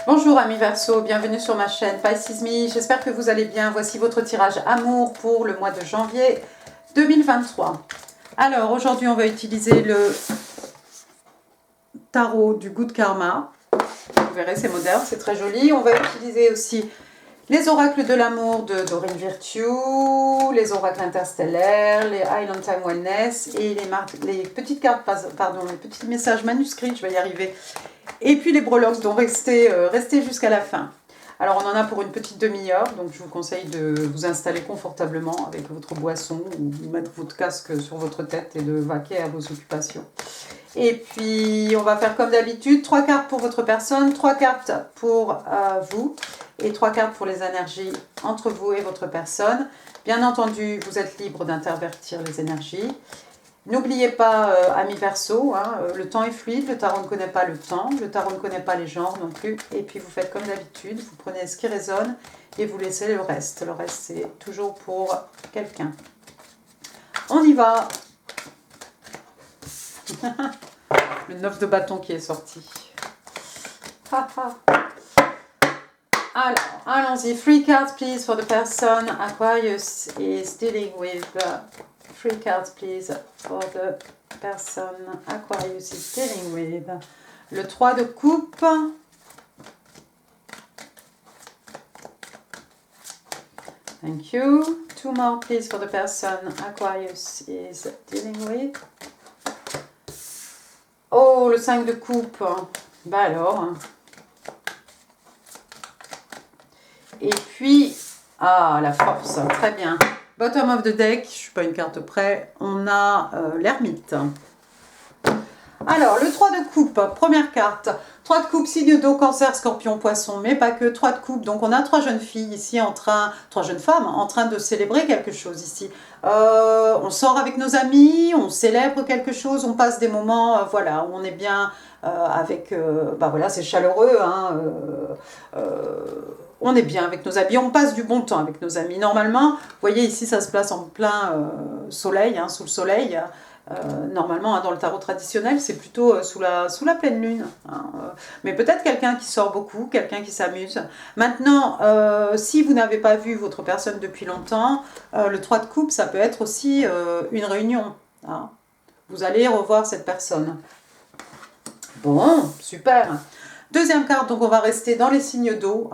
Bonjour amis Verseau, bienvenue sur ma chaîne Pisces Me, j'espère que vous allez bien. Voici votre tirage amour pour le mois de janvier 2023. Alors aujourd'hui on va utiliser le tarot du Good Karma. Vous verrez, c'est moderne, c'est très joli. On va utiliser aussi les oracles de l'amour de Doreen Virtue, les oracles interstellaires, les Island Time Wellness et les petites cartes, pardon, les petits messages manuscrits, je vais y arriver. Et puis les breloques, donc restez jusqu'à la fin. Alors on en a pour une petite demi-heure, donc je vous conseille de vous installer confortablement avec votre boisson ou mettre votre casque sur votre tête et de vaquer à vos occupations. Et puis on va faire comme d'habitude, 3 cartes pour votre personne, 3 cartes pour vous et 3 cartes pour les énergies entre vous et votre personne. Bien entendu, vous êtes libre d'intervertir les énergies. N'oubliez pas, amis Verseau, le temps est fluide, le tarot ne connaît pas le temps, le tarot ne connaît pas les genres non plus. Et puis vous faites comme d'habitude, vous prenez ce qui résonne et vous laissez le reste. Le reste, c'est toujours pour quelqu'un. On y va. Le 9 de bâton qui est sorti. Alors, allons-y. 3 cards, please, for the person Aquarius is dealing with. 3 cards, please, for the person Aquarius is dealing with. Le 3 de coupe. Thank you. 2 more, please, for the person Aquarius is dealing with. Oh, le 5 de coupe. Bah alors. Et puis, la force. Très bien. Bottom of the deck, je ne suis pas une carte près, on a l'ermite. Alors, le 3 de coupe, première carte. 3 de coupe, signe d'eau, cancer, scorpion, poisson, mais pas que. 3 de coupe, donc on a 3 jeunes filles ici, 3 jeunes femmes en train de célébrer quelque chose ici. On sort avec nos amis, on célèbre quelque chose, on passe des moments, voilà, où on est bien avec, voilà, c'est chaleureux, on est bien avec nos amis, on passe du bon temps avec nos amis. Normalement, vous voyez ici, ça se place en plein soleil, sous le soleil. Normalement, dans le tarot traditionnel, c'est plutôt sous la pleine lune. Mais peut-être quelqu'un qui sort beaucoup, quelqu'un qui s'amuse. Maintenant, si vous n'avez pas vu votre personne depuis longtemps, le 3 de coupe, ça peut être aussi une réunion. Vous allez revoir cette personne. Bon, super. Deuxième carte, donc on va rester dans les signes d'eau,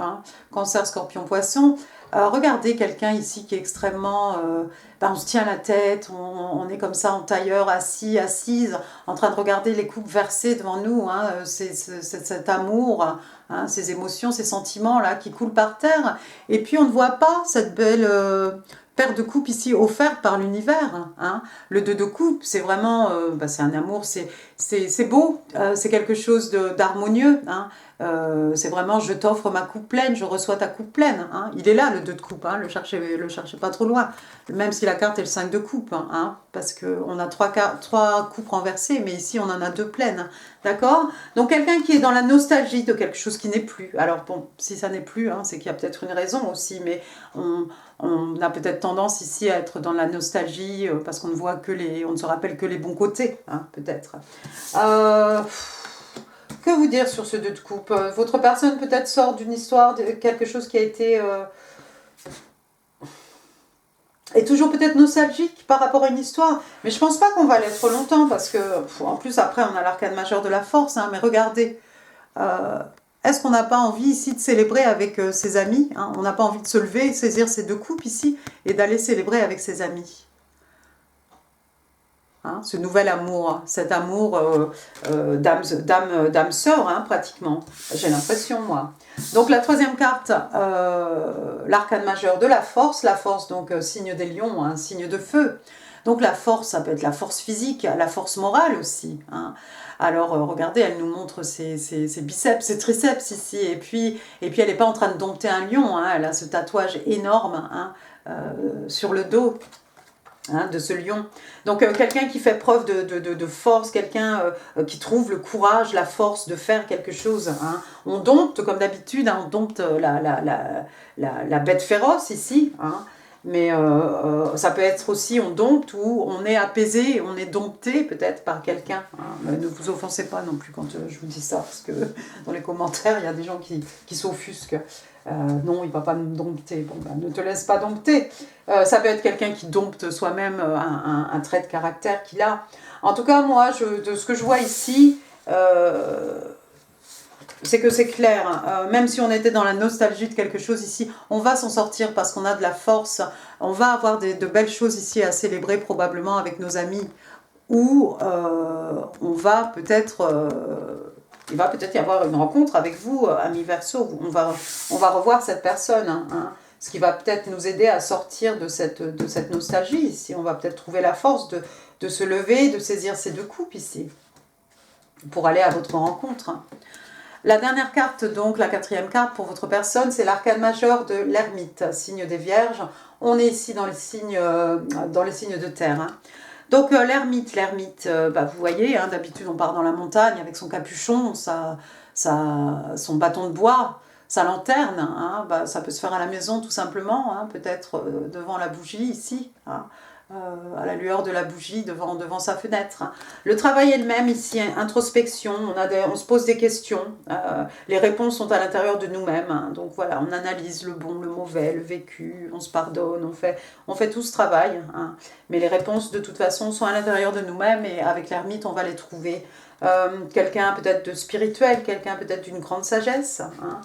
cancer, scorpion, poisson. Regardez quelqu'un ici qui est extrêmement... on se tient la tête, on est comme ça en tailleur, assis, assise, en train de regarder les coupes versées devant nous, cet amour, ces émotions, ces sentiments-là qui coulent par terre. Et puis on ne voit pas cette belle... paire de coupes ici offerte par l'univers. Le 2 de coupe, c'est vraiment, c'est un amour, c'est beau, c'est quelque chose d'harmonieux. C'est vraiment, je t'offre ma coupe pleine, je reçois ta coupe pleine. Il est là, le 2 de coupe, le cherchez pas trop loin. Même si la carte est le 5 de coupe, parce qu'on a 3 coupes renversées, mais ici on en a 2 pleines. D'accord? Donc quelqu'un qui est dans la nostalgie de quelque chose qui n'est plus. Alors bon, si ça n'est plus, c'est qu'il y a peut-être une raison aussi, mais on a peut-être tendance ici à être dans la nostalgie parce qu'on ne voit on ne se rappelle que les bons côtés, peut-être. Que vous dire sur ce 2 de coupe? Votre personne peut-être sort d'une histoire, de quelque chose qui a été... est toujours peut-être nostalgique par rapport à une histoire, mais je pense pas qu'on va l'être longtemps parce que, en plus après on a l'arcane majeur de la force, mais regardez, est-ce qu'on n'a pas envie ici de célébrer avec ses amis, on n'a pas envie de se lever, saisir ces 2 coupes ici et d'aller célébrer avec ses amis, ce nouvel amour, cet amour d'âme sœur, pratiquement, j'ai l'impression moi. Donc la troisième carte, l'arcane majeur de la force donc signe des lions, signe de feu. Donc la force, ça peut être la force physique, la force morale aussi. Alors regardez, elle nous montre ses biceps, ses triceps ici, et puis elle n'est pas en train de dompter un lion, elle a ce tatouage énorme sur le dos. De ce lion. Donc quelqu'un qui fait preuve de force, quelqu'un qui trouve le courage, la force de faire quelque chose. On dompte, comme d'habitude, on dompte la bête féroce ici. Mais ça peut être aussi on dompte ou on est apaisé, on est dompté peut-être par quelqu'un. Hein. Ne vous offensez pas non plus quand je vous dis ça, parce que dans les commentaires, il y a des gens qui s'offusquent. Non, il ne va pas me dompter. Bon, ben, ne te laisse pas dompter. Ça peut être quelqu'un qui dompte soi-même un trait de caractère qu'il a. En tout cas, moi, de ce que je vois ici, c'est que c'est clair, hein. Même si on était dans la nostalgie de quelque chose ici, on va s'en sortir parce qu'on a de la force, on va avoir de belles choses ici à célébrer probablement avec nos amis, ou on va peut-être, il va peut-être y avoir une rencontre avec vous, amis Verseau, on va revoir cette personne, hein, ce qui va peut-être nous aider à sortir de cette nostalgie ici, on va peut-être trouver la force de se lever, de saisir ces deux coupes ici, pour aller à votre rencontre. La dernière carte, donc la quatrième carte pour votre personne, c'est l'arcane majeur de l'ermite, signe des vierges. On est ici dans les signes de terre. Hein. Donc l'ermite, vous voyez, hein, d'habitude on part dans la montagne avec son capuchon, son bâton de bois, sa lanterne. Hein, ça peut se faire à la maison tout simplement, hein, peut-être devant la bougie ici. Hein. À la lueur de la bougie devant sa fenêtre. Le travail est le même ici, introspection, on se pose des questions, les réponses sont à l'intérieur de nous-mêmes, hein, donc voilà, on analyse le bon, le mauvais, le vécu, on se pardonne, on fait tout ce travail, hein, mais les réponses de toute façon sont à l'intérieur de nous-mêmes et avec l'ermite on va les trouver. Quelqu'un peut-être de spirituel, quelqu'un peut-être d'une grande sagesse, hein,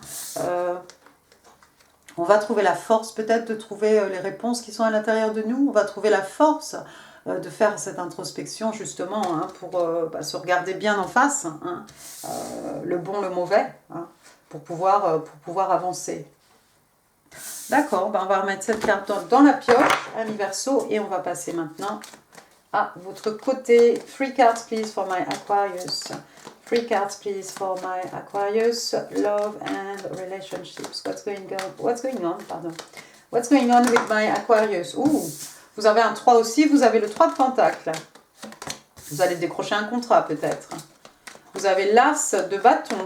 on va trouver la force peut-être de trouver les réponses qui sont à l'intérieur de nous. On va trouver la force de faire cette introspection justement hein, pour se regarder bien en face, hein, le bon, le mauvais, hein, pour pouvoir avancer. D'accord, on va remettre cette carte dans la pioche, ami Verseau, et on va passer maintenant à votre côté. 3 cards please for my Aquarius. 3 cards, please, for my Aquarius. Love and relationships. What's going on? Pardon. What's going on with my Aquarius? Ouh, vous avez un 3 aussi. Vous avez le 3 de Pentacle. Vous allez décrocher un contrat, peut-être. Vous avez l'As de bâton.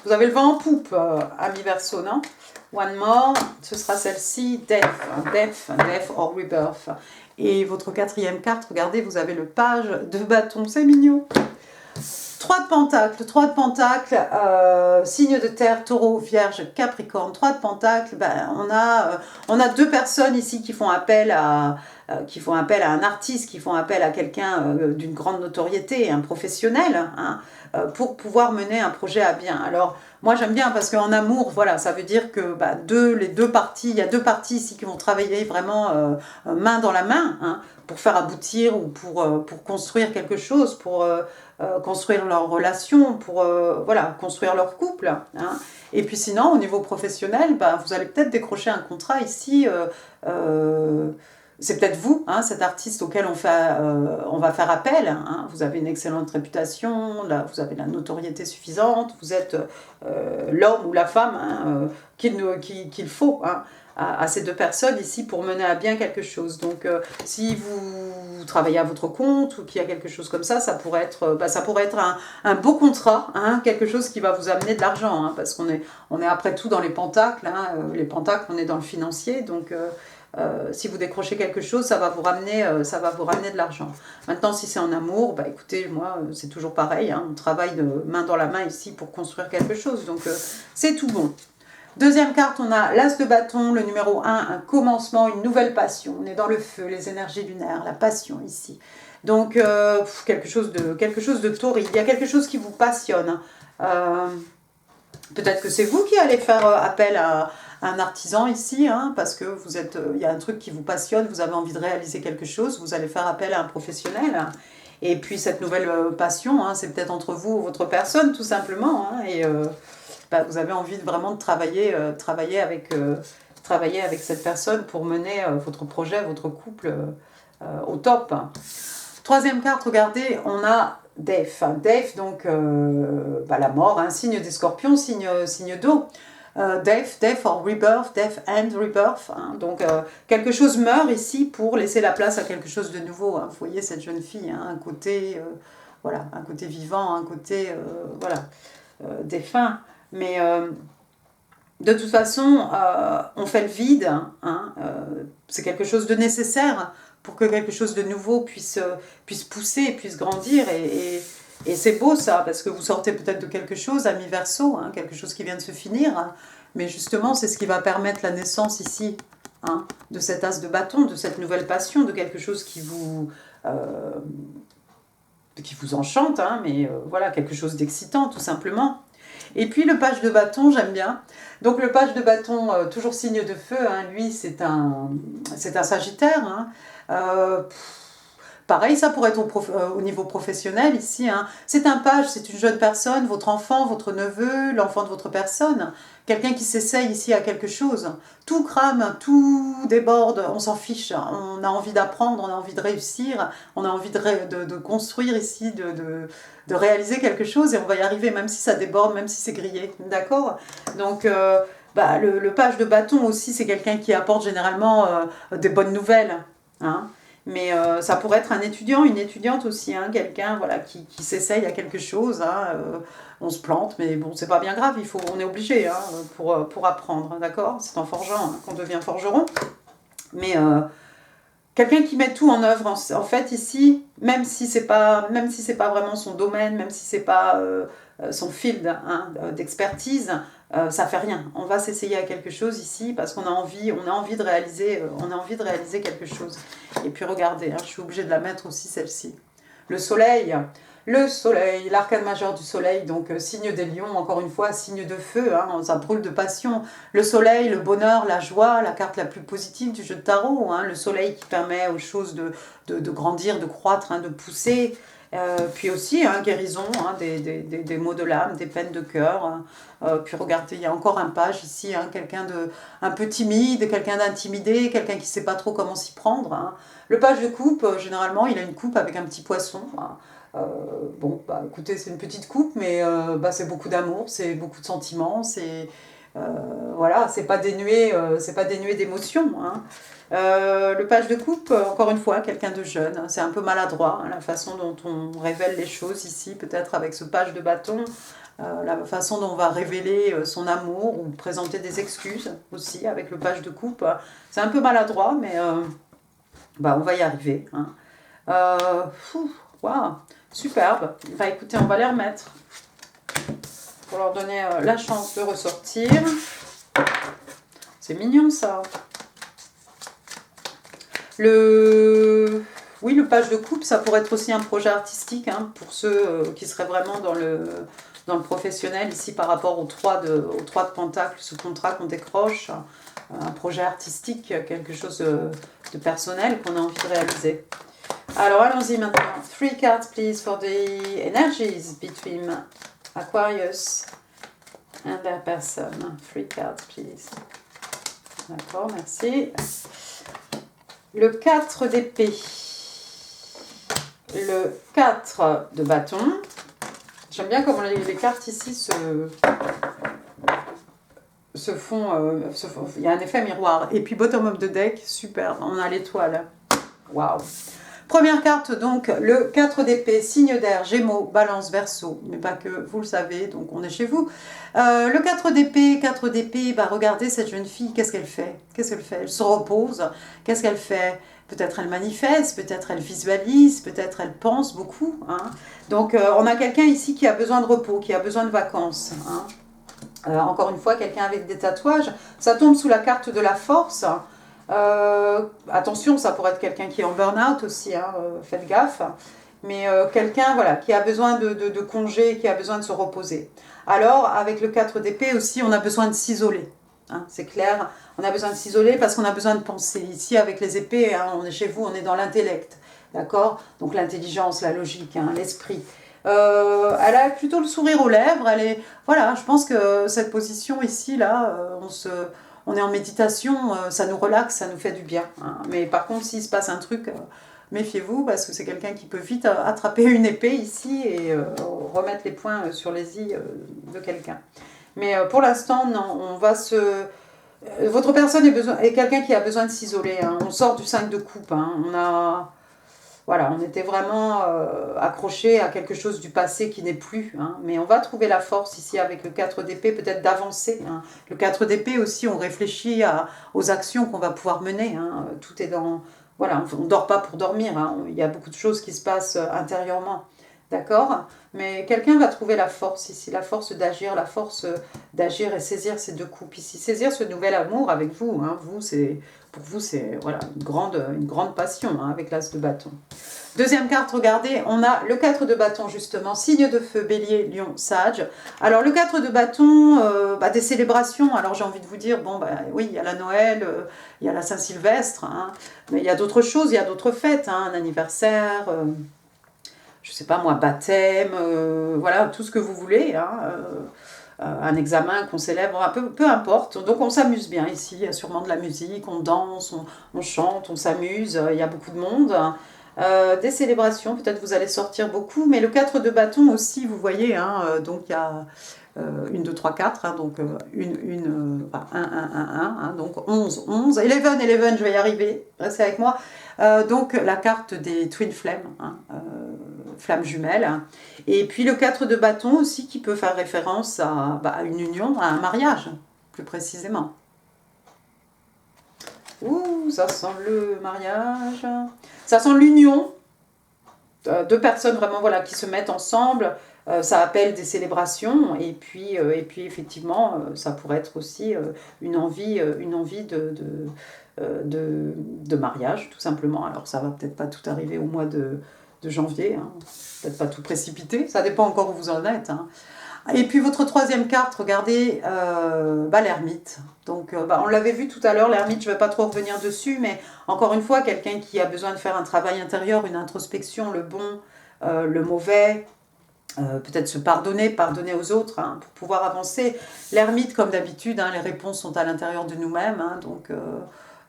Vous avez le vent en poupe, ami Verseau, non? One more. Ce sera celle-ci. Death or rebirth. Et votre quatrième carte, regardez, vous avez le page de bâton. C'est mignon. 3 de Pentacle, signe de terre, taureau, vierge, capricorne, 3 de Pentacle, on a deux personnes ici qui font appel à un artiste, qui font appel à quelqu'un d'une grande notoriété, un professionnel, hein, pour pouvoir mener un projet à bien. Alors, moi j'aime bien parce qu'en amour, voilà, ça veut dire que les deux parties, il y a deux parties ici qui vont travailler vraiment main dans la main, hein, pour faire aboutir ou pour construire quelque chose, pour construire leur relation, pour construire leur couple. Hein. Et puis sinon, au niveau professionnel, vous allez peut-être décrocher un contrat ici. C'est peut-être vous, hein, cet artiste auquel on va faire appel. Hein. Vous avez une excellente réputation, là, vous avez la notoriété suffisante, vous êtes l'homme ou la femme hein, qu'il faut. Hein, à ces deux personnes ici pour mener à bien quelque chose. Donc si vous travaillez à votre compte ou qu'il y a quelque chose comme ça pourrait être, un beau contrat, hein, quelque chose qui va vous amener de l'argent, hein, parce qu'on est après tout dans les pentacles, hein, les pentacles on est dans le financier, donc si vous décrochez quelque chose, ça va vous ramener de l'argent. Maintenant, si c'est en amour, écoutez, moi, c'est toujours pareil, hein, on travaille de main dans la main ici pour construire quelque chose, donc c'est tout bon. Deuxième carte, on a l'As de bâton, le numéro 1, un commencement, une nouvelle passion. On est dans le feu, les énergies lunaires, la passion ici. Donc, quelque chose de torride. Il y a quelque chose qui vous passionne. Peut-être que c'est vous qui allez faire appel à un artisan ici, hein, parce que il y a un truc qui vous passionne, vous avez envie de réaliser quelque chose, vous allez faire appel à un professionnel. Et puis, cette nouvelle passion, hein, c'est peut-être entre vous ou votre personne, tout simplement. Hein, et vous avez envie vraiment de travailler avec cette personne pour mener votre projet, votre couple au top. Troisième carte, regardez, on a Death. Death, donc la mort, hein, signe des scorpions, signe d'eau. Death or rebirth, death and rebirth. Hein, donc quelque chose meurt ici pour laisser la place à quelque chose de nouveau. Hein. Vous voyez cette jeune fille, hein, un côté vivant, un côté défunt. Mais de toute façon, on fait le vide, hein, c'est quelque chose de nécessaire pour que quelque chose de nouveau puisse pousser, puisse grandir. Et c'est beau ça, parce que vous sortez peut-être de quelque chose, ami Verseau, hein, quelque chose qui vient de se finir, hein, mais justement, c'est ce qui va permettre la naissance ici, hein, de cet as de bâton, de cette nouvelle passion, de quelque chose qui vous enchante, hein, mais voilà, quelque chose d'excitant, tout simplement. Et puis le page de bâton, j'aime bien. Donc le page de bâton, toujours signe de feu, hein, lui c'est un Sagittaire. Hein. Euh, Pareil, ça pourrait être au niveau professionnel ici. Hein. C'est un page, c'est une jeune personne, votre enfant, votre neveu, l'enfant de votre personne. Quelqu'un qui s'essaye ici à quelque chose. Tout crame, tout déborde, on s'en fiche. On a envie d'apprendre, on a envie de réussir, on a envie de construire ici, de réaliser quelque chose et on va y arriver même si ça déborde, même si c'est grillé. D'accord. Donc, le page de bâton aussi, c'est quelqu'un qui apporte généralement des bonnes nouvelles. Hein. Mais ça pourrait être un étudiant, une étudiante aussi, hein, quelqu'un voilà, qui s'essaye à quelque chose. Hein, on se plante, mais bon, c'est pas bien grave, on est obligé hein, pour apprendre, d'accord. C'est en forgeant hein, qu'on devient forgeron. Mais quelqu'un qui met tout en œuvre, en fait, ici, même si c'est pas vraiment son domaine, même si c'est pas son field hein, d'expertise, ça fait rien. On va s'essayer à quelque chose ici parce qu'on a envie de réaliser, quelque chose. Et puis regardez, hein, je suis obligée de la mettre aussi celle-ci. Le soleil, l'arcane majeur du soleil, donc signe des lions, encore une fois, signe de feu, hein, ça brûle de passion. Le soleil, le bonheur, la joie, la carte la plus positive du jeu de tarot, hein, le soleil qui permet aux choses de grandir, de croître, hein, de pousser. Puis aussi, hein, guérison, hein, des maux de l'âme, des peines de cœur. Hein. Puis regardez, il y a encore un page ici, hein, quelqu'un un peu timide, quelqu'un d'intimidé, quelqu'un qui ne sait pas trop comment s'y prendre. Hein. Le page de coupe, généralement, il a une coupe avec un petit poisson. Hein. Écoutez, c'est une petite coupe, mais c'est beaucoup d'amour, c'est beaucoup de sentiments, voilà, c'est pas dénué d'émotions. Hein. Le page de coupe, encore une fois, quelqu'un de jeune, hein, c'est un peu maladroit, hein, la façon dont on révèle les choses ici, peut-être avec ce page de bâton, la façon dont on va révéler son amour ou présenter des excuses aussi avec le page de coupe. C'est un peu maladroit, mais on va y arriver. Hein. Waouh, superbe. Écoutez, on va les remettre pour leur donner la chance de ressortir. C'est mignon ça. Le page de coupe, ça pourrait être aussi un projet artistique hein, pour ceux qui seraient vraiment dans le professionnel ici par rapport aux 3 de Pentacle, ce contrat qu'on décroche, un projet artistique, quelque chose de personnel qu'on a envie de réaliser. Alors allons-y maintenant. 3 cards please for the energies between Aquarius and their person. 3 cards please. D'accord, merci. Le 4 d'épée. Le 4 de bâton. J'aime bien comment les cartes ici se font. Il y a un effet miroir. Et puis bottom of the deck, super. On a l'étoile. Waouh. Première carte, donc, le 4 d'épée, signe d'air, Gémeaux, Balance, Verseau, mais pas que, vous le savez, donc on est chez vous. Le 4 d'épée, regardez cette jeune fille, qu'est-ce qu'elle fait? Elle se repose, qu'est-ce qu'elle fait? Peut-être elle manifeste, peut-être elle visualise, peut-être elle pense beaucoup. Hein. Donc on a quelqu'un ici qui a besoin de repos, qui a besoin de vacances. Hein. Encore une fois, quelqu'un avec des tatouages, ça tombe sous la carte de la force. Attention, ça pourrait être quelqu'un qui est en burn-out aussi, hein, faites gaffe. Mais quelqu'un voilà, qui a besoin de congé, qui a besoin de se reposer. Alors, avec le 4 d'épée aussi, on a besoin de s'isoler. Hein, c'est clair, on a besoin de s'isoler parce qu'on a besoin de penser. Ici, avec les épées, hein, on est chez vous, on est dans l'intellect. D'accord? Donc l'intelligence, la logique, hein, l'esprit. Elle a plutôt le sourire aux lèvres. Voilà, je pense que cette position ici, là, on est en méditation, ça nous relaxe, ça nous fait du bien. Hein. Mais par contre, s'il se passe un truc, méfiez-vous, parce que c'est quelqu'un qui peut vite attraper une épée ici et remettre les points sur les i de quelqu'un. Mais pour l'instant, non, votre personne est quelqu'un qui a besoin de s'isoler. Hein. On sort du 5 de coupe. Hein. Voilà, on était vraiment accroché à quelque chose du passé qui n'est plus. Hein. Mais on va trouver la force ici avec le 4 d'épée, peut-être d'avancer. Hein. Le 4 d'épée aussi, on réfléchit aux actions qu'on va pouvoir mener. Hein. Tout est dans... Voilà, on ne dort pas pour dormir. Hein. Il y a beaucoup de choses qui se passent intérieurement. D'accord? Mais quelqu'un va trouver la force ici, la force d'agir et saisir ces deux coupes ici. Saisir ce nouvel amour avec vous. Hein. Pour vous, c'est voilà, une grande passion hein, avec l'as de bâton. Deuxième carte, regardez, on a le 4 de bâton justement, signe de feu, bélier, lion, sage. Alors le 4 de bâton, des célébrations, alors j'ai envie de vous dire, bon oui, il y a la Noël, il y a la Saint-Sylvestre, hein, mais il y a d'autres choses, il y a d'autres fêtes, hein, un anniversaire, je sais pas moi, baptême, voilà, tout ce que vous voulez, hein, un examen qu'on célèbre, peu importe. Donc on s'amuse bien ici, il y a sûrement de la musique, on danse, on chante, on s'amuse, il y a beaucoup de monde. Des célébrations, peut-être vous allez sortir beaucoup, mais le 4 de bâton aussi, vous voyez, hein, donc il y a 1, 2, 3, 4, hein, donc 1, 1, 1, 1, hein, donc 11, 11, 11, je vais y arriver, restez avec moi. Donc la carte des Twin Flames, hein, flammes jumelles, hein. Et puis le 4 de bâton aussi qui peut faire référence à une union, à un mariage, plus précisément. Ouh, ça sent le mariage, ça sent l'union, deux personnes vraiment voilà, qui se mettent ensemble, ça appelle des célébrations, et puis effectivement, ça pourrait être aussi une envie de mariage, tout simplement. Alors ça va peut-être pas tout arriver au mois de janvier, hein. Peut-être pas tout précipiter, ça dépend encore où vous en êtes. Hein. Et puis votre troisième carte, regardez, l'ermite. Donc on l'avait vu tout à l'heure, l'ermite, je ne vais pas trop revenir dessus, mais encore une fois, quelqu'un qui a besoin de faire un travail intérieur, une introspection, le bon, le mauvais, peut-être se pardonner aux autres hein, pour pouvoir avancer. L'ermite, comme d'habitude, hein, les réponses sont à l'intérieur de nous-mêmes, hein, donc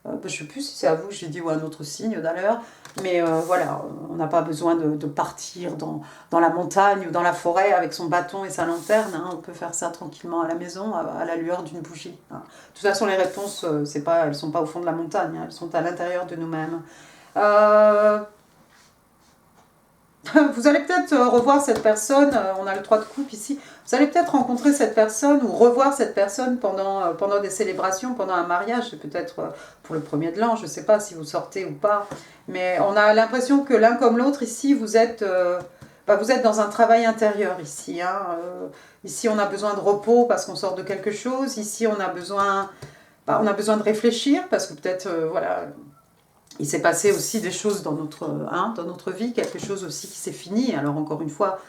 je ne sais plus si c'est à vous, j'ai dit, ou à un autre signe d'ailleurs, mais voilà, on n'a pas besoin de partir dans la montagne ou dans la forêt avec son bâton et sa lanterne, hein, on peut faire ça tranquillement à la maison, à la lueur d'une bougie. Hein. De toute façon, les réponses, elles ne sont pas au fond de la montagne, hein, elles sont à l'intérieur de nous-mêmes. Vous allez peut-être revoir cette personne, on a le 3 de coupe ici, vous allez peut-être rencontrer cette personne ou revoir cette personne pendant des célébrations, pendant un mariage, c'est peut-être pour le premier de l'an, je ne sais pas si vous sortez ou pas, mais on a l'impression que l'un comme l'autre ici, vous êtes dans un travail intérieur ici. Hein, ici on a besoin de repos parce qu'on sort de quelque chose, ici on a besoin de réfléchir parce que peut-être, voilà... Il s'est passé aussi des choses dans notre vie, quelque chose aussi qui s'est fini. Alors encore une fois,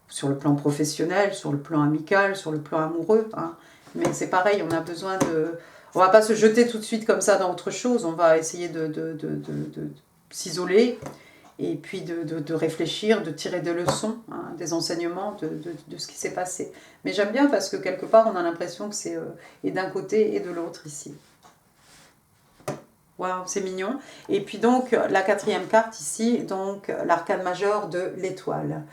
sur le plan professionnel, sur le plan amical, sur le plan amoureux. Hein. Mais c'est pareil, on a besoin de... On ne va pas se jeter tout de suite comme ça dans autre chose. On va essayer de s'isoler et puis de réfléchir, de tirer des leçons, hein, des enseignements de ce qui s'est passé. Mais j'aime bien parce que quelque part, on a l'impression que c'est et d'un côté et de l'autre ici. Waouh, c'est mignon. Et puis donc, la quatrième carte ici, donc l'arcane majeur de l'étoile.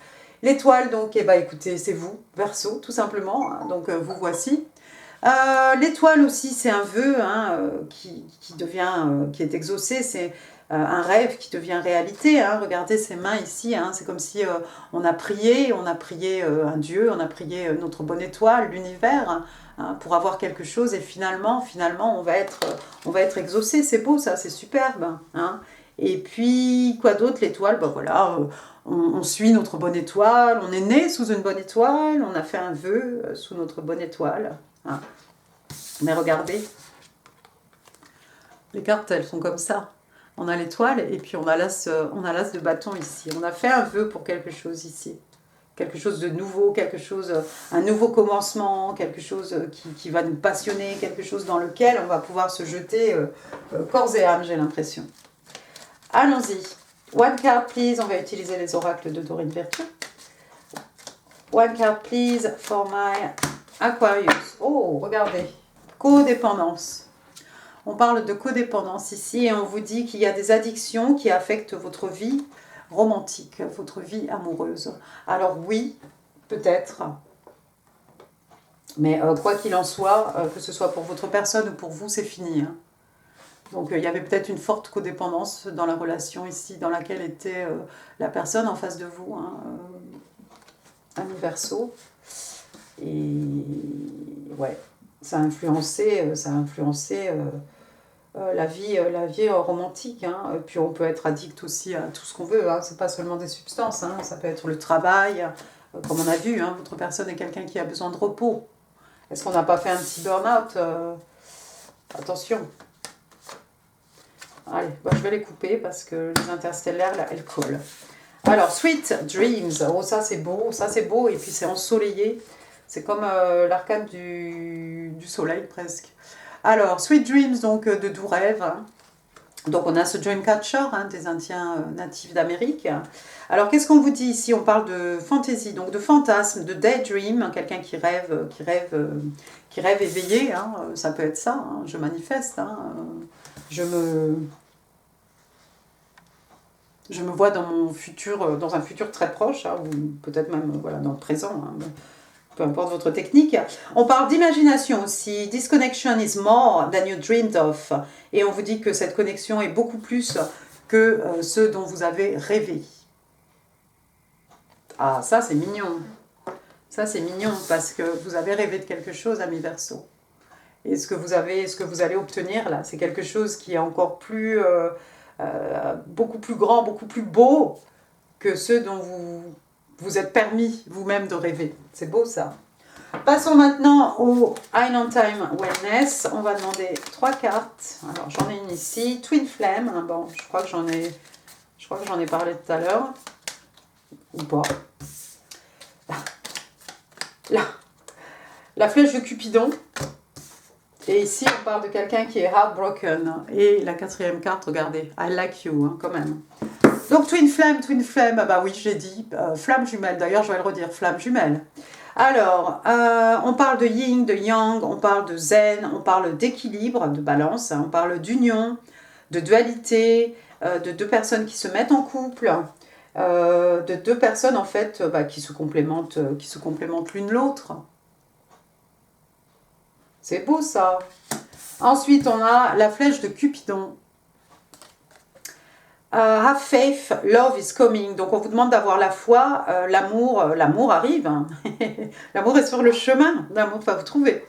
L'étoile, donc, écoutez, c'est vous, Verseau, tout simplement. Hein, donc, vous voici. L'étoile aussi, c'est un vœu hein, qui est exaucé, c'est un rêve qui devient réalité. Hein. Regardez ces mains ici, hein, c'est comme si on a prié un Dieu, on a prié notre bonne étoile, l'univers, hein, pour avoir quelque chose et finalement on va être exaucé. C'est beau ça, c'est superbe. Hein. Et puis, quoi d'autre, l'étoile, voilà... on suit notre bonne étoile, on est né sous une bonne étoile, on a fait un vœu sous notre bonne étoile. Hein. Mais regardez, les cartes, elles sont comme ça. On a l'étoile et puis on a l'as de bâton ici. On a fait un vœu pour quelque chose ici. Quelque chose de nouveau, un nouveau commencement, quelque chose qui va nous passionner, quelque chose dans lequel on va pouvoir se jeter corps et âme, j'ai l'impression. Allons-y. One card, please. On va utiliser les oracles de Dorine Virtue. One card, please, for my Aquarius. Oh, regardez. Codépendance. On parle de codépendance ici et on vous dit qu'il y a des addictions qui affectent votre vie romantique, votre vie amoureuse. Alors oui, peut-être. Mais quoi qu'il en soit, que ce soit pour votre personne ou pour vous, c'est fini. Hein. Donc il y avait peut-être une forte codépendance dans la relation ici, dans laquelle était la personne en face de vous, hein, ami Verseau. Et ouais, ça a influencé, la vie romantique. Hein. Et puis on peut être addict aussi à tout ce qu'on veut. Hein. C'est pas seulement des substances. Hein. Ça peut être le travail. Comme on a vu, hein, votre personne est quelqu'un qui a besoin de repos. Est-ce qu'on n'a pas fait un petit burn-out Attention. Allez, bah, je vais les couper parce que les interstellaires, là, elles collent. Alors, Sweet Dreams. Oh, ça c'est beau. Ça c'est beau. Et puis c'est ensoleillé. C'est comme l'arcane du soleil presque. Alors, Sweet Dreams, donc de doux rêves. Hein. Donc on a ce Dreamcatcher hein, des Indiens natifs d'Amérique. Alors qu'est-ce qu'on vous dit ici? On parle de fantaisie, donc de fantasme, de daydream, quelqu'un qui rêve éveillé. Hein, ça peut être ça. Hein, je manifeste. Hein, je me vois dans mon futur, dans un futur très proche, hein, ou peut-être même voilà, dans le présent. Hein, peu importe votre technique. On parle d'imagination aussi. This connection is more than you dreamed of. Et on vous dit que cette connexion est beaucoup plus que ce dont vous avez rêvé. Ah, ça c'est mignon. Ça c'est mignon parce que vous avez rêvé de quelque chose, ami Verseau. Et ce que vous allez obtenir là, c'est quelque chose qui est encore plus, beaucoup plus grand, beaucoup plus beau que ce dont vous êtes permis vous-même de rêver. C'est beau ça. Passons maintenant au High on Time Wellness. On va demander 3 cartes. Alors j'en ai une ici, Twin Flame. Hein, bon, je crois que j'en ai parlé tout à l'heure. Ou pas. Là. La flèche de Cupidon. Et ici, on parle de quelqu'un qui est heartbroken. Et la 4e carte, regardez, I like you, hein, quand même. Donc, Twin Flame, bah oui, j'ai dit, flamme jumelle. D'ailleurs, je vais le redire, flamme jumelle. Alors, on parle de yin, de yang, on parle de zen, on parle d'équilibre, de balance, hein, on parle d'union, de dualité, de 2 personnes qui se mettent en couple, de 2 personnes, en fait, qui se complémentent l'une l'autre. C'est beau, ça. Ensuite, on a la flèche de Cupidon. Have faith, love is coming. Donc on vous demande d'avoir la foi, l'amour arrive. Hein. L'amour est sur le chemin, l'amour va vous trouver.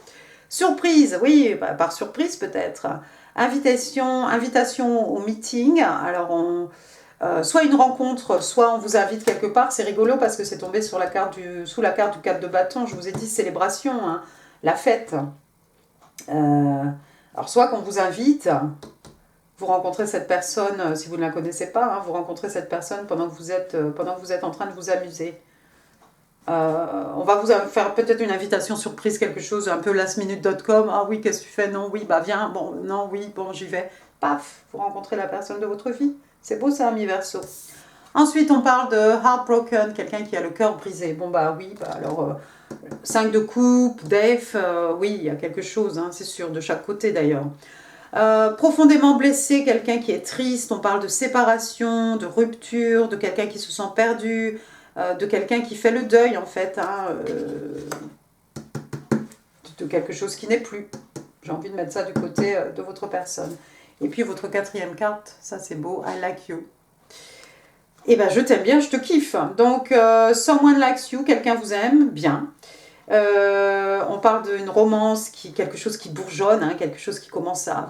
Surprise, oui, par surprise peut-être. Invitation au meeting. Alors soit une rencontre, soit on vous invite quelque part. C'est rigolo parce que c'est tombé sous la carte du 4 de bâton. Je vous ai dit célébration, hein, la fête. Alors soit qu'on vous invite. Vous rencontrez cette personne, si vous ne la connaissez pas, hein, vous rencontrez cette personne pendant que vous êtes en train de vous amuser. On va vous faire peut-être une invitation surprise, quelque chose un peu lastminute.com. Ah oui, qu'est-ce que tu fais? Non, oui, bah viens. Bon, non, oui, bon, j'y vais. Paf, vous rencontrez la personne de votre vie. C'est beau ça, ami Verseau. Ensuite, on parle de heartbroken, quelqu'un qui a le cœur brisé. Bon, bah oui, bah alors, 5 de coupe, Def, oui, il y a quelque chose, hein, c'est sûr, de chaque côté d'ailleurs. Profondément blessé, quelqu'un qui est triste, on parle de séparation, de rupture, de quelqu'un qui se sent perdu, de quelqu'un qui fait le deuil en fait, hein, de quelque chose qui n'est plus. J'ai envie de mettre ça du côté de votre personne. Et puis votre 4e carte, ça c'est beau, I like you. Et ben je t'aime bien, je te kiffe. Donc someone likes you, quelqu'un vous aime bien. On parle d'une romance, quelque chose qui bourgeonne, hein, quelque chose qui commence à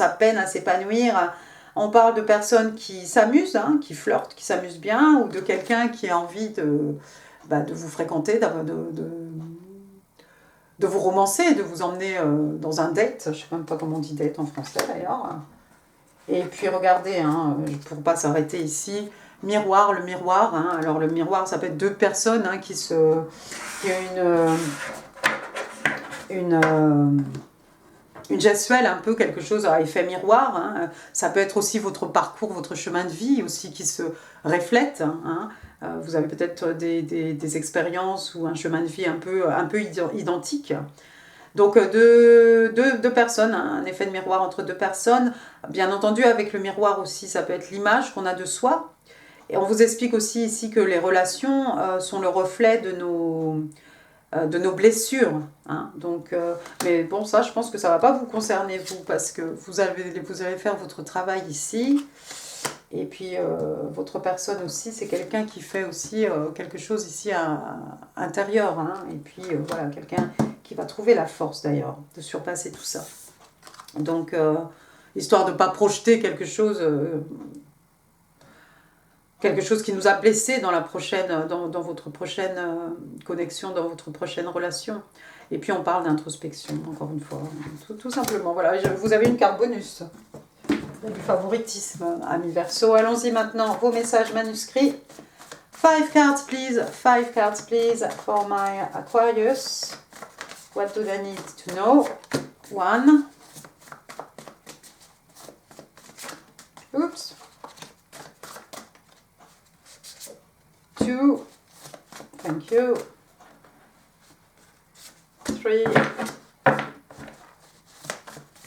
peine à s'épanouir. On parle de personnes qui s'amusent, hein, qui flirtent, qui s'amusent bien, ou de quelqu'un qui a envie de vous fréquenter, de vous romancer, de vous emmener dans un date. Je ne sais même pas comment on dit date en français d'ailleurs. Et puis regardez, hein, pour ne pas s'arrêter ici, le miroir. Hein. Alors le miroir, ça peut être 2 personnes hein, qui ont une gestuelle, un peu quelque chose à effet miroir. Hein. Ça peut être aussi votre parcours, votre chemin de vie aussi qui se reflète. Hein. Vous avez peut-être des expériences ou un chemin de vie un peu identique. Donc 2 personnes, hein, un effet de miroir entre 2 personnes. Bien entendu, avec le miroir aussi, ça peut être l'image qu'on a de soi. Et on vous explique aussi ici que les relations sont le reflet de de nos blessures. Hein. Donc, mais bon, ça, je pense que ça ne va pas vous concerner, vous, parce que vous allez faire votre travail ici. Et puis, votre personne aussi, c'est quelqu'un qui fait aussi quelque chose ici intérieur. Hein. Et puis, voilà, quelqu'un qui va trouver la force, d'ailleurs, de surpasser tout ça. Donc, histoire de ne pas projeter quelque chose qui nous a blessés dans votre prochaine connexion, dans votre prochaine relation. Et puis, on parle d'introspection, encore une fois. Tout simplement, voilà, vous avez une carte bonus. Du favoritisme, ami Verseau. Allons-y maintenant, vos messages manuscrits. 5 cards, please. 5 cards, please, for my Aquarius. What do they need to know? 1. Oops. 2. Thank you. 3.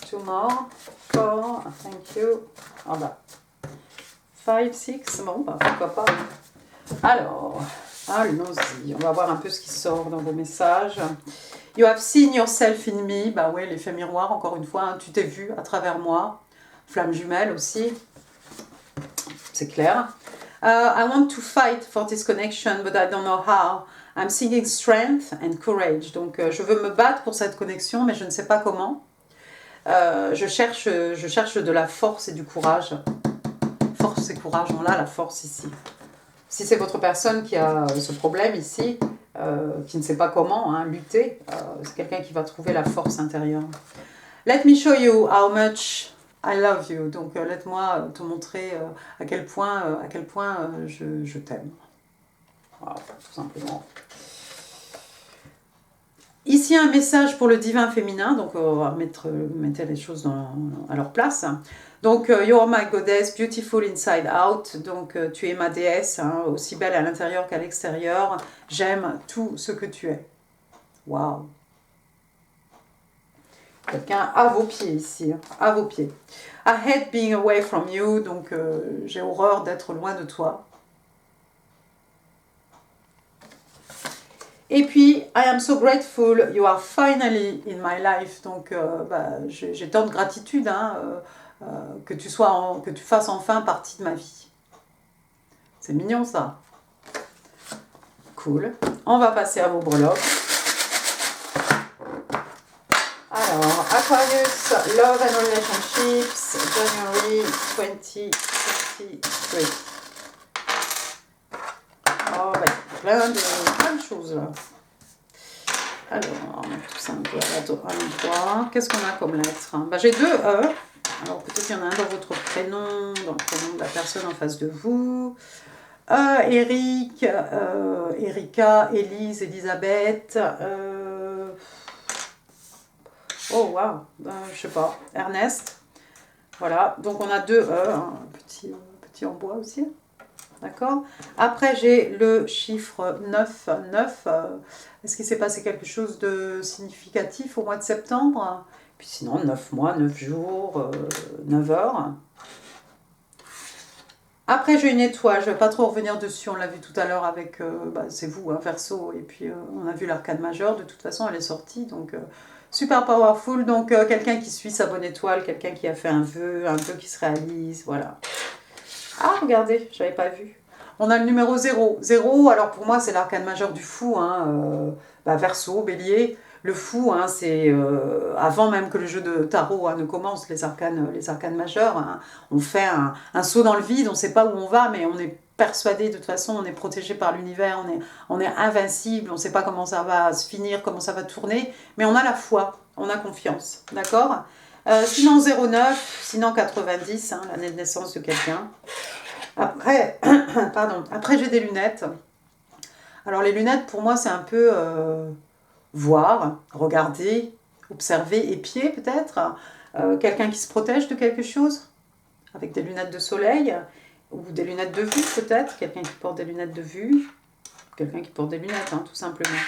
2 more. 4, thank you. Ah bah. 5, 6, bon, bah, pourquoi pas. Alors, allons-y. On va voir un peu ce qui sort dans vos messages. You have seen yourself in me. Bah ouais, l'effet miroir, encore une fois. Hein, tu t'es vu à travers moi. Flamme jumelle aussi. C'est clair. I want to fight for this connection, but I don't know how. I'm seeking strength and courage. Donc, je veux me battre pour cette connexion, mais je ne sais pas comment. Je cherche de la force et du courage. Force et courage, on a la force ici. Si c'est votre personne qui a ce problème ici, qui ne sait pas comment lutter, c'est quelqu'un qui va trouver la force intérieure. Let me show you how much I love you. Donc, laisse-moi te montrer à quel point je t'aime. Voilà, tout simplement. Ici, un message pour le divin féminin, donc on va mettre les choses à leur place. Donc, you're my goddess, beautiful inside out. Donc, tu es ma déesse, hein, aussi belle à l'intérieur qu'à l'extérieur. J'aime tout ce que tu es. Waouh! Quelqu'un à vos pieds ici, hein, à vos pieds. I hate being away from you, donc j'ai horreur d'être loin de toi. Et puis, I am so grateful, you are finally in my life. Donc, j'ai tant de gratitude que tu fasses enfin partie de ma vie. C'est mignon ça. Cool. On va passer à vos breloques. Alors, Aquarius, Love and Relationships, January 2023. Oh, plein de choses là. Alors, on met tout ça un peu à l'endroit. Qu'est-ce qu'on a comme lettre? J'ai 2 E. Alors, peut-être qu'il y en a un dans votre prénom, dans le prénom de la personne en face de vous. Eric, Erika, Élise, Elisabeth. Oh, waouh, je sais pas. Ernest. Voilà, donc on a 2 E, petit en bois aussi. D'accord. Après, j'ai le chiffre 9. 9. Est-ce qu'il s'est passé quelque chose de significatif au mois de septembre? Puis sinon, 9 mois, 9 jours, 9 heures. Après, j'ai une étoile. Je ne vais pas trop revenir dessus. On l'a vu tout à l'heure avec... c'est vous, Verseau. Et puis, on a vu l'arcane majeure. De toute façon, elle est sortie. Donc, super powerful. Donc, quelqu'un qui suit sa bonne étoile. Quelqu'un qui a fait un vœu qui se réalise. Voilà. Ah, regardez, je n'avais pas vu. On a le numéro 0. 0, alors pour moi, c'est l'arcane majeur du fou. Verseau, bélier. Le fou, c'est avant même que le jeu de tarot ne commence, les arcanes majeurs. On fait un saut dans le vide, on ne sait pas où on va, mais on est persuadé, de toute façon, on est protégé par l'univers, on est invincible, on ne sait pas comment ça va se finir, comment ça va tourner, mais on a la foi, on a confiance. D'accord? Sinon 09, sinon 90, l'année de naissance de quelqu'un. Après, après j'ai des lunettes. Alors les lunettes, pour moi, c'est un peu voir, regarder, observer, épier peut-être. Quelqu'un qui se protège de quelque chose, avec des lunettes de soleil, ou des lunettes de vue peut-être. Quelqu'un qui porte des lunettes de vue, quelqu'un qui porte des lunettes, tout simplement.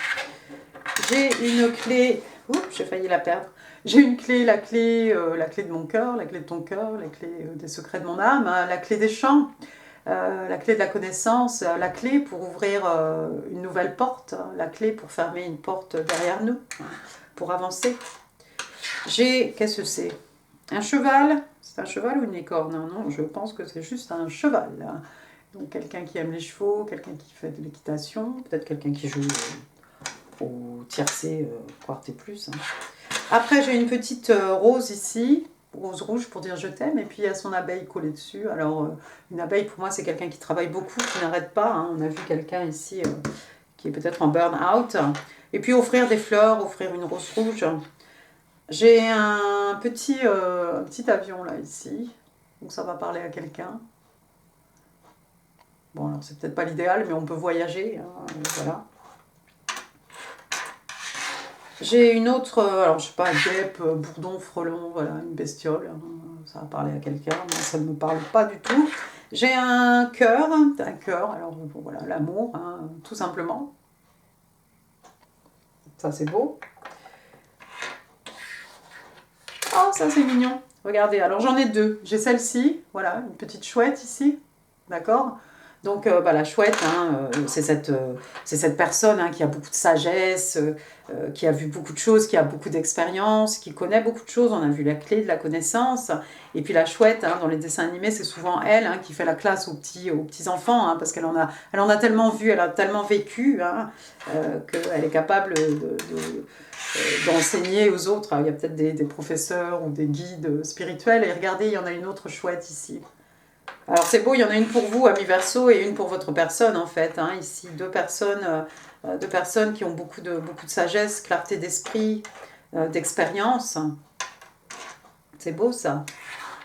J'ai une clé, oups, j'ai failli la perdre. J'ai une clé, la clé de mon cœur, la clé de ton cœur, la clé des secrets de mon âme, la clé des champs. la clé de la connaissance, la clé pour ouvrir une nouvelle porte, la clé pour fermer une porte derrière nous, pour avancer. J'ai, qu'est-ce que c'est? Un cheval. C'est un cheval ou une licorne? Non, je pense que c'est juste un cheval. Donc quelqu'un qui aime les chevaux, quelqu'un qui fait de l'équitation, peut-être quelqu'un qui joue au tiercé, quarté plus. Hein. Après, j'ai une petite rose ici, rose rouge pour dire je t'aime, et puis il y a son abeille collée dessus. Alors, une abeille, pour moi, c'est quelqu'un qui travaille beaucoup, qui n'arrête pas. Hein. On a vu quelqu'un ici qui est peut-être en burn-out. Et puis, offrir des fleurs, offrir une rose rouge. J'ai un petit avion là, ici, donc ça va parler à quelqu'un. Bon, alors c'est peut-être pas l'idéal, mais on peut voyager, hein, voilà. J'ai une autre, alors je sais pas, guêpe, bourdon, frelon, voilà, une bestiole, hein, ça va parler à quelqu'un, moi ça ne me parle pas du tout. J'ai un cœur, alors bon, voilà, l'amour, hein, tout simplement. Ça c'est beau. Oh, ça c'est mignon. Regardez, alors j'en ai deux. J'ai celle-ci, voilà, une petite chouette ici, d'accord? Donc la chouette, hein, c'est cette personne hein, qui a beaucoup de sagesse, qui a vu beaucoup de choses, qui a beaucoup d'expérience, qui connaît beaucoup de choses. On a vu la clé de la connaissance. Et puis la chouette, hein, dans les dessins animés, c'est souvent elle hein, qui fait la classe aux petits enfants, hein, parce elle en a tellement vu, elle a tellement vécu, hein, qu'elle est capable d'enseigner aux autres. Il y a peut-être des professeurs ou des guides spirituels. Et regardez, il y en a une autre chouette ici. Alors c'est beau, il y en a une pour vous, ami Verseau, et une pour votre personne en fait. Hein. Ici, deux personnes qui ont beaucoup de sagesse, clarté d'esprit, d'expérience. C'est beau ça.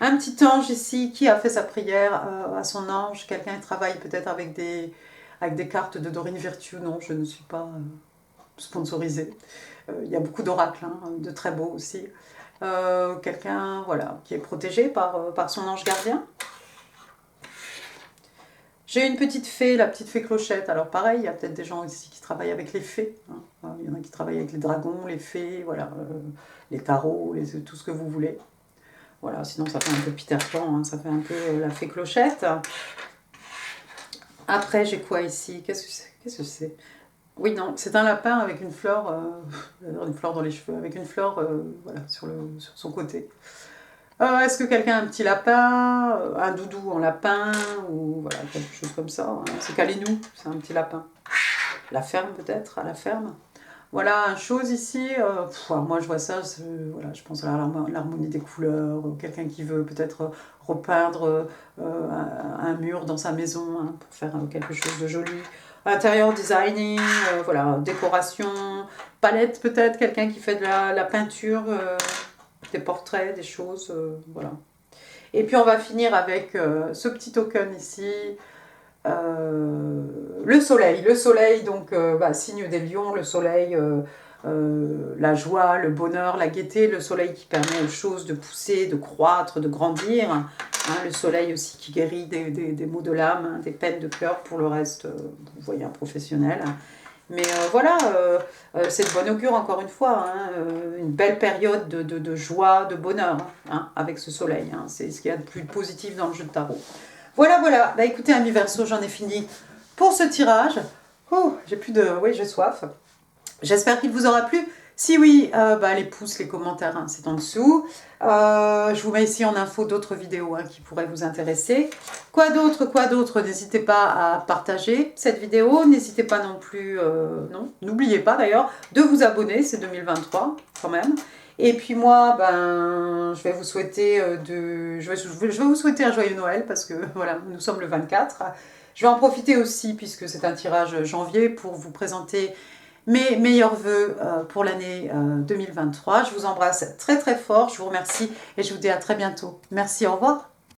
Un petit ange ici, qui a fait sa prière à son ange? Quelqu'un qui travaille peut-être avec des cartes de Dorine Virtue? Non, je ne suis pas sponsorisée. Il y a beaucoup d'oracles, hein, de très beaux aussi. Quelqu'un voilà, qui est protégé par son ange gardien. J'ai une petite fée, la petite fée Clochette. Alors pareil, il y a peut-être des gens ici qui travaillent avec les fées. Hein. Il y en a qui travaillent avec les dragons, les fées, voilà, les tarots, tout ce que vous voulez. Voilà, sinon ça fait un peu Peter Pan, hein, ça fait un peu la fée Clochette. Après, j'ai quoi ici? Qu'est-ce que c'est? Oui, non, c'est un lapin avec une fleur dans les cheveux, avec une fleur voilà, sur son côté. Est-ce que quelqu'un a un petit lapin, un doudou en lapin, ou voilà, quelque chose comme ça hein. C'est Kalinou, c'est un petit lapin. La ferme peut-être, à la ferme. Voilà, une chose ici, moi je vois ça, voilà, je pense à l'harmonie des couleurs, quelqu'un qui veut peut-être repeindre un mur dans sa maison hein, pour faire quelque chose de joli. Intérieur designing, voilà, décoration, palette peut-être, quelqu'un qui fait de la peinture, des portraits, des choses, voilà. Et puis on va finir avec ce petit token ici, le soleil donc signe des lions, le soleil, la joie, le bonheur, la gaieté, le soleil qui permet aux choses de pousser, de croître, de grandir, hein, le soleil aussi qui guérit des maux de l'âme, hein, des peines de cœur pour le reste, vous voyez un professionnel. Mais voilà, c'est de bon augure encore une fois, hein, une belle période de joie, de bonheur hein, avec ce soleil, hein, c'est ce qu'il y a de plus positif dans le jeu de tarot. Voilà, voilà, bah écoutez ami Verseau, j'en ai fini pour ce tirage. J'ai soif. J'espère qu'il vous aura plu. Si oui, les pouces, les commentaires, hein, c'est en dessous. Je vous mets ici en info d'autres vidéos hein, qui pourraient vous intéresser. Quoi d'autre, n'hésitez pas à partager cette vidéo. N'hésitez pas non plus, n'oubliez pas d'ailleurs, de vous abonner, c'est 2023 quand même. Et puis moi, je vais vous souhaiter je vais vous souhaiter un joyeux Noël parce que voilà, nous sommes le 24. Je vais en profiter aussi puisque c'est un tirage janvier pour vous présenter mes meilleurs vœux pour l'année 2023. Je vous embrasse très très fort, je vous remercie et je vous dis à très bientôt. Merci, au revoir.